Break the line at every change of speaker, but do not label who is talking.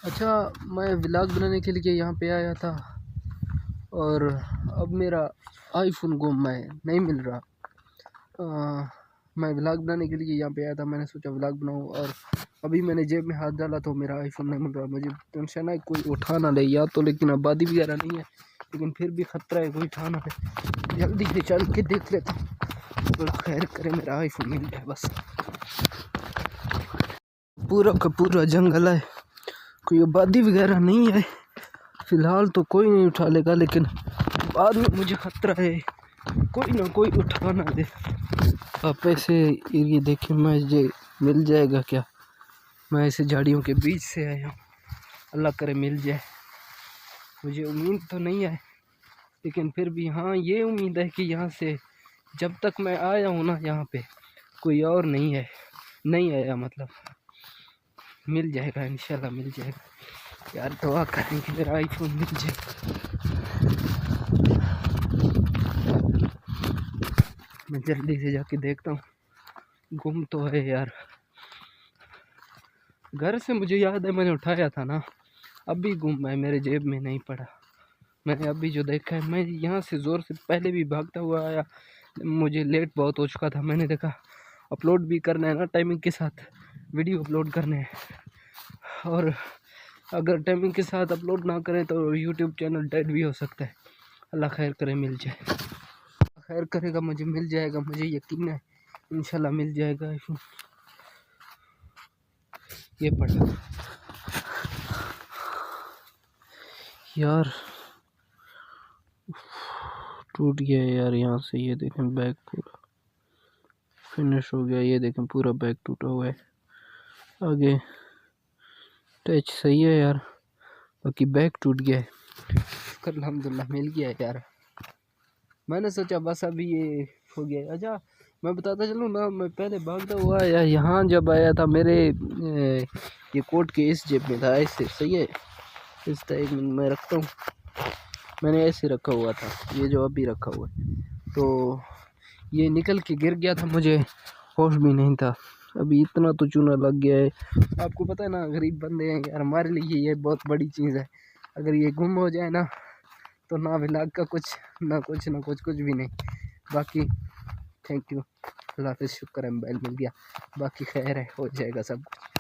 अच्छा, मैं व्लॉग बनाने के लिए यहाँ पे आया था और अब मेरा आईफोन गुम है, नहीं मिल रहा। मैं व्लॉग बनाने के लिए यहाँ पे आया था, मैंने सोचा व्लॉग बनाऊँ और अभी मैंने जेब में हाथ डाला तो मेरा आईफोन नहीं मिल रहा। मुझे टेंशन है कोई उठा ना ले या तो, लेकिन आबादी वगैरह नहीं है, लेकिन फिर भी ख़तरा है कोई उठा ना ले। जल्दी से चल के देख लेता हूँ, तो खैर करे मेरा आईफोन मिल जाए बस। पूरा का पूरा जंगल है, कोई आबादी वगैरह नहीं है फ़िलहाल, तो कोई नहीं उठा लेगा, लेकिन बाद में मुझे ख़तरा है कोई ना कोई उठा ना दे। आप ऐसे ये देखिए, मैं ये मिल जाएगा क्या? मैं ऐसे झाड़ियों के बीच से आया हूँ, अल्लाह करे मिल जाए। मुझे उम्मीद तो नहीं है, लेकिन फिर भी हाँ ये उम्मीद है कि यहाँ से जब तक मैं आया हूँ ना, यहाँ पे कोई और नहीं है, नहीं आया, मतलब मिल जाएगा, इंशाल्लाह मिल जाएगा। यार दुआ करेंगे मेरा आईफोन मिल जाए। मैं जल्दी से जाके देखता हूँ, गुम तो है यार। घर से मुझे याद है मैंने उठाया था ना, अभी गुम है, मेरे जेब में नहीं पड़ा। मैंने अभी जो देखा है, मैं यहाँ से ज़ोर से पहले भी भागता हुआ आया, मुझे लेट बहुत हो चुका था। मैंने देखा अपलोड भी करना है ना, टाइमिंग के साथ वीडियो अपलोड करने हैं, और अगर टाइमिंग के साथ अपलोड ना करें तो यूट्यूब चैनल डेड भी हो सकता है। अल्लाह खैर करे मिल जाए, खैर करेगा, मुझे मिल जाएगा, मुझे यकीन है इंशाल्लाह मिल जाएगा आईफोन। ये पड़ा यार, टूट गया यार यहाँ से। ये देखें बैग पूरा फिनिश हो गया, ये देखें पूरा बैग टूटा हुआ है। आगे टच सही है यार, बाकी बैग टूट गया है। अल्हम्दुलिल्लाह मिल गया है यार। मैंने सोचा बस अभी ये हो गया। अच्छा मैं बताता चलूँ ना, मैं पहले भागता हुआ या यहाँ जब आया था, मेरे ये कोट के इस जेब में था, ऐसे सही है, इस तरह। एक मिनट मैं रखता हूँ, मैंने ऐसे रखा हुआ था, ये जो अभी रखा हुआ है, तो ये निकल के गिर गया था, मुझे होश भी नहीं था। अभी इतना तो चूना लग गया है। आपको पता है ना, गरीब बंदे हैं यार, हमारे लिए ये बहुत बड़ी चीज़ है। अगर ये गुम हो जाए ना, तो ना व्लॉग का कुछ ना कुछ भी नहीं। बाकी थैंक यू, अल्लाह हाफ़िज़, शुक्र है मोबाइल मिल गया, बाकी खैर है, हो जाएगा सब कुछ।